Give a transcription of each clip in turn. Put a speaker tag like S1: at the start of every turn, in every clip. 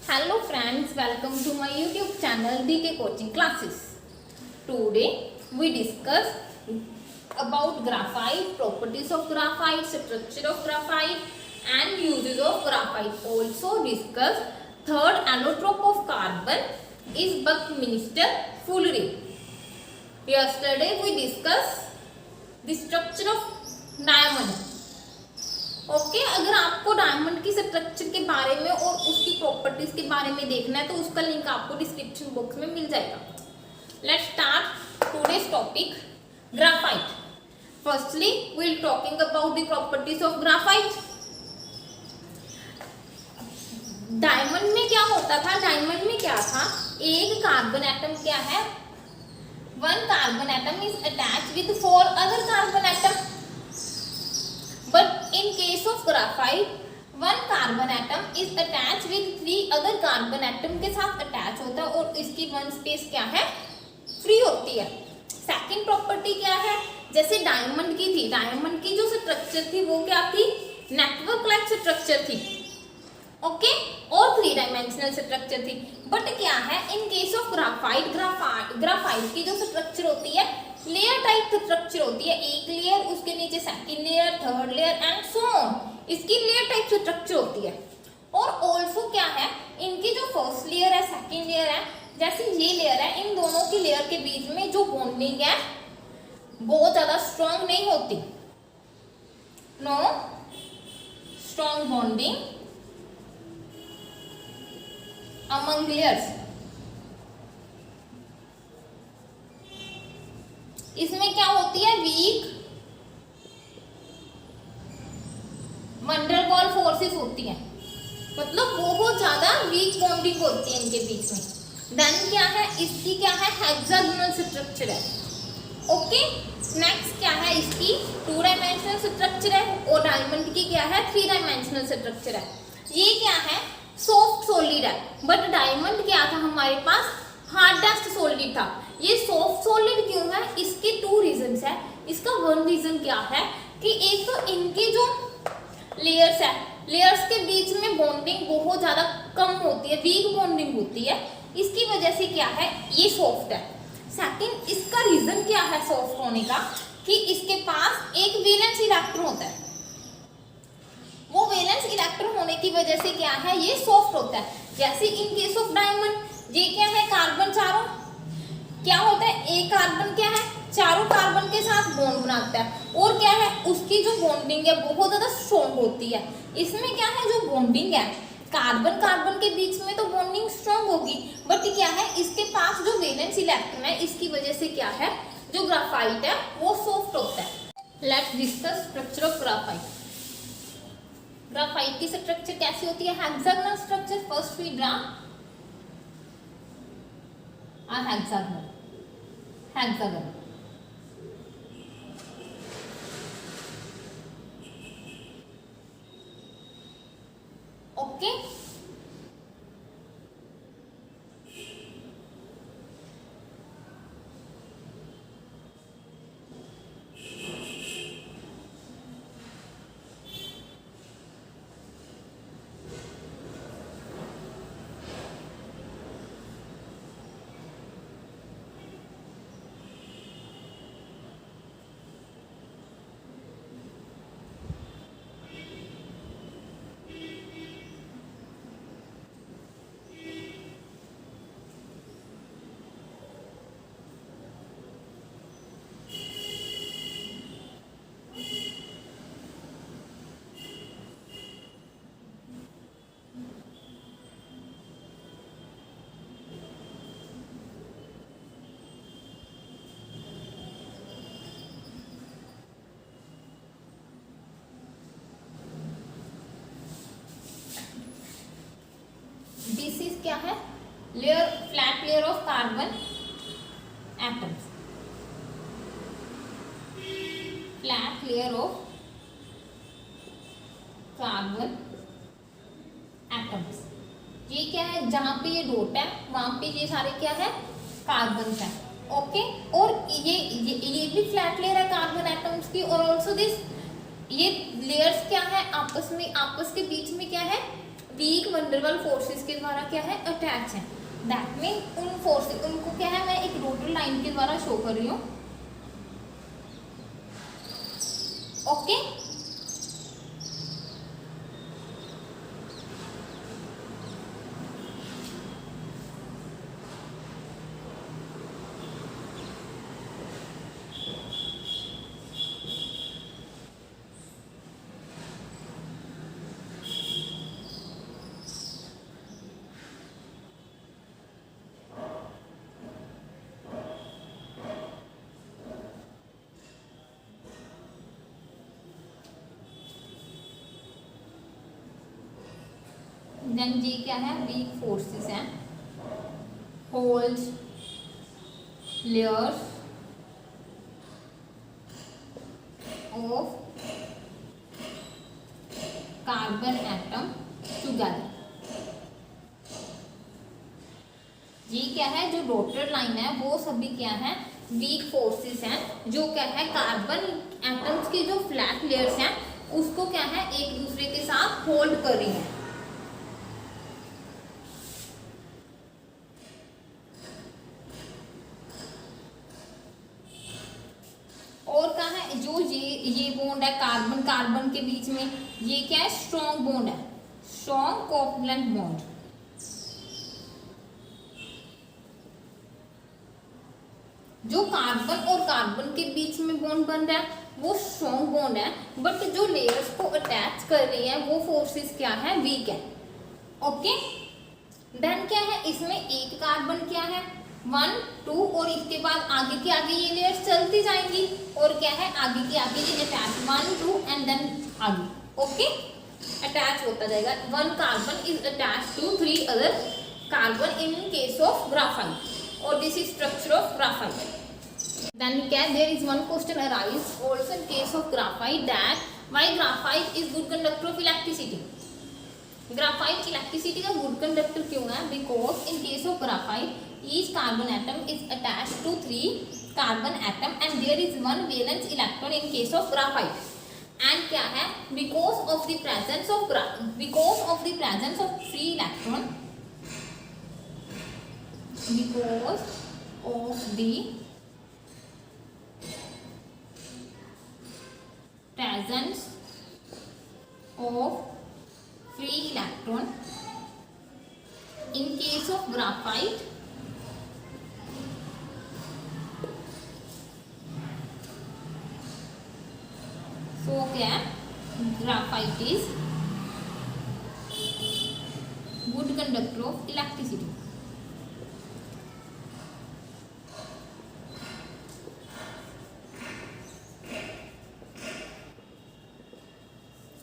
S1: Hello friends, welcome to my YouTube channel DK Coaching Classes. Today we discuss about graphite, properties of graphite, structure of graphite and uses of graphite. Also discuss third allotrope of carbon is Buckminster Fuller. Yesterday we discussed the structure of diamond. Okay अगर आपको diamond की structure के बारे में और उसकी properties के बारे में देखना है तो उसका लिंक आपको डिस्क्रिप्शन बॉक्स में मिल जाएगा. Let's start today's topic graphite. Firstly we will talking about the properties of graphite. Diamond में क्या होता था? डायमंड में क्या था? एक कार्बन एटम क्या है? One carbon atom is attached with four other carbon atom. But in case of graphite, one carbon atom is attached with three other carbon atom के साथ अटैच होता है और इसकी वन स्पेस क्या है? फ्री होती है. सेकंड प्रॉपर्टी क्या है? जैसे डायमंड की थी, डायमंड की जो स्ट्रक्चर थी वो क्या थी? नेटवर्क लाइक स्ट्रक्चर थी. ओके और थ्री डायमेंशनल स्ट्रक्चर थी. बट क्या है? इन केस ऑफ ग्राफाइट, ग्राफाइट की जो स्ट्रक्चर होती है लेयर टाइप स्ट्रक्चर होती है. एक लेयर, उसके नीचे second layer, third layer and so on. इसकी लेयर टाइप स्ट्रक्चर होती है. और ऑल्सो क्या है? इनकी जो फर्स्ट लेयर है, सेकंड लेयर है, जैसे ये लेयर है, इन दोनों की लेयर के बीच में जो बॉन्डिंग है बहुत ज्यादा स्ट्रॉन्ग नहीं होती. No strong bonding among layers. इसमें क्या होती है? वीक वैन डर वाल फोर्सेस होती है, मतलब बहुत ज्यादा वीक बॉन्डिंग होती है इनके बीच में. देन क्या है? इसकी क्या है? हेक्सागोनल स्ट्रक्चर है. ओके नेक्स्ट क्या है? इसकी टू डायमेंशनल स्ट्रक्चर है और डायमंड की क्या है? थ्री डायमेंशनल स्ट्रक्चर है. ये क्या है? सॉफ्ट सॉलिड है. बट डायमंड क्या था हमारे पास? हार्डेस्ट सॉलिड था. ये सॉफ्ट सॉलिड क्यों है? इसके टू रीजंस है. इसका वन रीजन क्या है कि एक तो इनके जो लेयर्स है, लेयर्स के बीच में बॉन्डिंग बहुत ज्यादा कम होती है, वीक बॉन्डिंग होती है. इसकी वजह से क्या है? ये सॉफ्ट है. सेकंड इसका रीजन क्या है सॉफ्ट होने का? कि इसके पास एक वैलेंस इलेक्ट्रॉन होता है. वो वैलेंस इलेक्ट्रॉन होने की वजह से क्या है? ये सॉफ्ट होता है. जैसे इन केस ऑफ डायमंड, ये क्या है? कार्बन चारों क्या होता है? एक कार्बन क्या है? चारों कार्बन के साथ बॉन्ड बनाता है और क्या है? उसकी जो बॉन्डिंग है बहुत ज्यादा स्ट्रॉन्ग होती है. इसमें क्या है? जो बॉन्डिंग है कार्बन कार्बन के बीच में तो बॉन्डिंग स्ट्रॉन्ग होगी, बट क्या है? इसके पास जो वैलेंस इलेक्ट्रॉन है इसकी वजह से क्या है? जो ग्राफाइट है वो सॉफ्ट होता है. Let's discuss structure of graphite. Graphite की स्ट्रक्चर कैसी होती है? Hexagonal structure. First we draw a hexagon. Okay. This is क्या है? Layer, flat layer of carbon atoms. Flat layer of carbon atoms. ये क्या है? जहां पे ये डॉट है वहां पे ये सारे क्या है? कार्बन है. ओके और ये भी फ्लैट लेयर है कार्बन एटम्स की. और ऑल्सो दिस ये लेयर्स क्या है? आपस के बीच में क्या है? वीक वंडरवल फोर्सेस के द्वारा क्या है अटैच है। दैट मीन उन फोर्सेस उनको क्या है मैं एक रोटल लाइन के द्वारा शो कर रही हूँ। ओके देन ये क्या है वीक फोर्सेस हैं, holes, layers of carbon atom together. ये क्या है जो रोटर लाइन है वो सभी क्या है वीक फोर्सेस हैं जो क्या है कार्बन एटम्स के जो फ्लैट लेयर्स हैं उसको क्या है एक दूसरे के साथ होल्ड कर रही हैं। और क्या है जो ये बॉन्ड है कार्बन कार्बन के बीच में ये क्या है स्ट्रॉन्ग बॉन्ड है, स्ट्रॉन्ग कोवलेंट बॉन्ड। जो कार्बन और कार्बन के बीच में बॉन्ड बन रहा है वो स्ट्रॉन्ग बॉन्ड है, बट जो लेयर्स को अटैच कर रही है वो फोर्सेस क्या है वीक है। ओके देन क्या है इसमें एक कार्बन क्या है 1 2 और इसके बाद आगे के आगे ये लेयर्स चलती जाएंगी और क्या है आगे के आगे ये अटैच 1 2 एंड देन आगे ओके अटैच होता जाएगा। 1 carbon is attach to 3 other carbon in case of graphite और this is structure of graphite. Then there is one question arise also in case of graphite that why graphite is good conductor of electricity। Graphite electricity का good conductor क्यों है? Because in case of graphite each carbon atom is attached to 3 carbon atom and there is 1 valence electron in case of graphite. And क्या है because of the presence of free electron, because of the presence of free electron in case of graphite so क्या graphite is good conductor of electricity।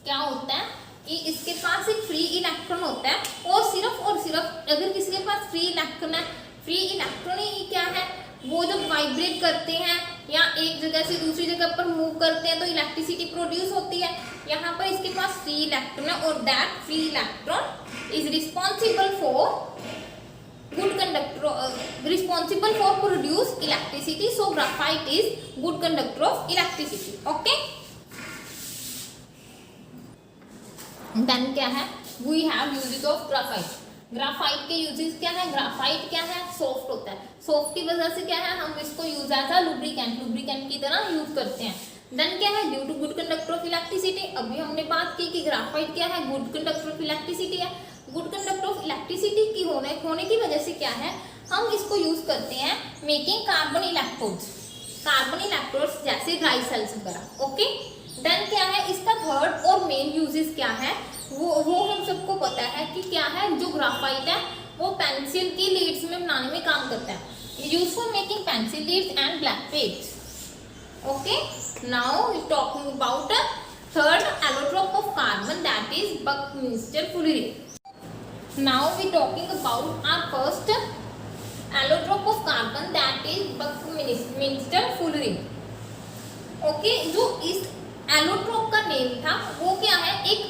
S1: क्या होता है कि इसके पास एक free electron होता है और सिर्फ अगर किसी के पास फ्री इलेक्ट्रॉन है, फ्री इलेक्ट्रॉन ही क्या है वो जब वाइब्रेट करते हैं या एक जगह से दूसरी जगह पर मूव करते हैं तो इलेक्ट्रिसिटी प्रोड्यूस होती है। यहाँ पर इसके पास फ्री इलेक्ट्रॉन है और that free electron is responsible for good conductor, responsible for produce electricity. So graphite is good conductor of electricity. Okay then क्या है we have uses of graphite. Graphite के यूजेस क्या है? ग्राफाइट क्या है soft होता है, सॉफ्ट की वजह से क्या है हम इसको यूज एज अ लुब्रिकेंट की तरह यूज करते हैं। देन क्या है due to good conductor of electricity. अभी हमने बात की कि ग्राफाइट क्या है गुड कंडक्टर ऑफ इलेक्ट्रिसिटी है। गुड कंडक्टर ऑफ इलेक्ट्रिसिटी की होने की वजह से क्या है हम इसको यूज करते हैं मेकिंग कार्बन इलेक्ट्रोड्स जैसे ड्राई सेल्स वगैरह। ओके देन क्या है इसका थर्ड और मेन यूजेस क्या है वो हम सबको पता है कि क्या है जो ग्राफाइट है वो पेंसिल की लीड्स में बनाने में काम करता है, use for making pencil leads and black page. Okay now we talking about third allotrope of carbon that is buckminsterfullerene. Now we talking about our first allotrope of carbon that is buckminsterfullerene. Okay जो इस allotrope का name था वो क्या है एक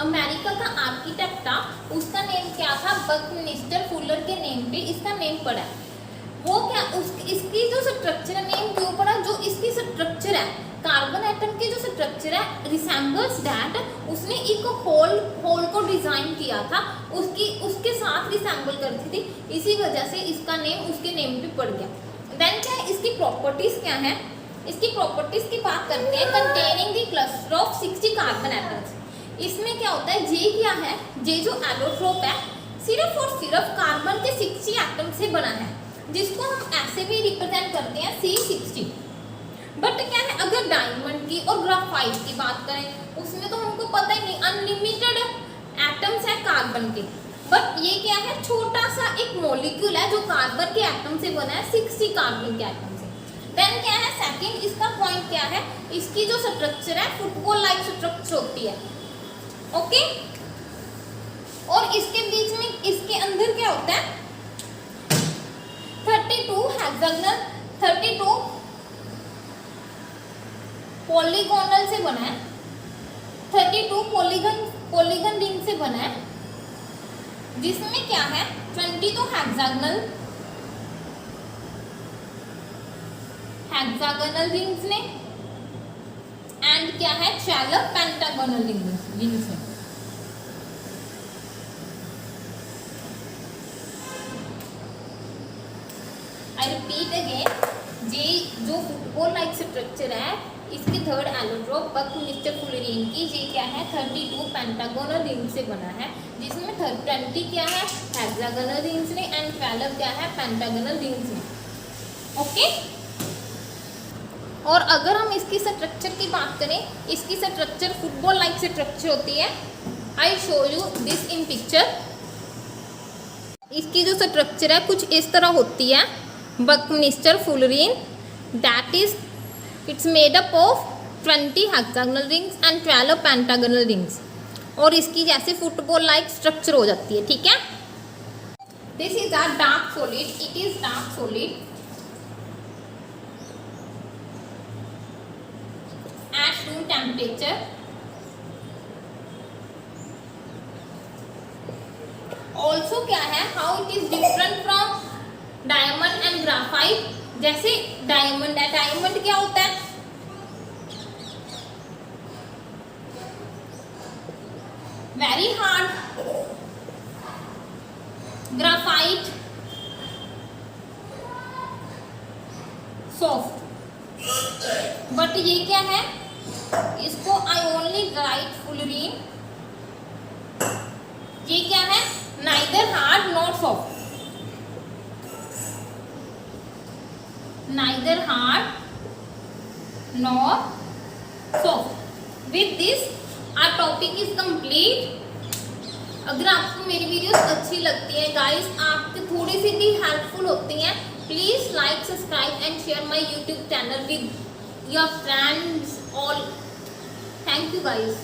S1: America का architect था, उसका नेम क्या था बकमिंस्टर फुलर के नेम पे इसका नेम पड़ा है। वो क्या इसकी जो स्ट्रक्चर नेम क्यों पड़ा, जो इसकी स्ट्रक्चर है कार्बन एटम के जो स्ट्रक्चर है रिसेम्बल्स दैट, उसने एक होल को डिजाइन किया था, उसके साथ रिसेम्बल करती थी, इसी वजह से इसका नेम उसके नेम पे पड़ गया। देन क्या है इसकी प्रॉपर्टीज क्या है, इसकी प्रॉपर्टीज की बात करते हैं। Containing the cluster of 60 carbon atoms, इसमें क्या होता है, जे क्या है, जे जो एलोट्रोप है सिर्फ और सिर्फ कार्बन के 60 एटम से बना है, जिसको हम ऐसे भी रिप्रेजेंट करते हैं C60। बट क्या है अगर डायमंड की और ग्राफाइट की बात करें उसमें तो हमको पता ही नहीं, अनलिमिटेड एटम्स है कार्बन के। बट ये क्या है छोटा सा एक मॉलिक्यूल है जो कार्बन के एटम से बना है, 60 कार्बन के एटम से। देन क्या है सेकंड इसका पॉइंट क्या है, इसकी जो स्ट्रक्चर है फुटबॉल लाइक स्ट्रक्चर होती है। ओके, और इसके बीच में इसके अंदर क्या होता है 32 हेक्सागोनल, 32 पॉलीगोनल से बना है, 32 पॉलीगन रिंग से बना है, जिसमें क्या है 20 तो हेक्सागोनल रिंग्स ने एंड क्या है 12 पेंटागोनल रिंग्स है। आई रिपीट अगेन, जे जो फुटबॉल लाइक स्ट्रक्चर है इसके थर्ड एलोट्रोप बकमिस्टर फुलरीन की, ये क्या है 32 पेंटागोनल रिंग से बना है, जिसमें 20 क्या है हेक्सागोनल रिंग्स ने एंड 12 क्या है पेंटागोनल रिंग्स ने। ओके, और अगर हम इसकी स्ट्रक्चर की बात करें, इसकी स्ट्रक्चर फुटबॉल लाइक स्ट्रक्चर होती है। I show you this in picture. इसकी जो स्ट्रक्चर है कुछ इस तरह होती है, buckminster fullerene, that is it's made up of 20 hexagonal rings and 12 pentagonal rings, और इसकी जैसे फुटबॉल लाइक स्ट्रक्चर हो जाती है। ठीक है, this is a dark solid, it is dark solid at room temperature। also क्या है how it is different from diamond and graphite. जैसे डायमंड है, डायमंड क्या होता है very hard, graphite soft. But ये क्या है, इसको आई ओनली राइट फुलरीन, ये क्या है neither hard not soft, neither hard nor soft। with this our topic is complete। अगर आपको मेरी वीडियोस अच्छी लगती है गाइस, आपके थोड़ी सी भी हेल्पफुल होती हैं, please like subscribe and share my YouTube channel with your friends all. Thank you guys.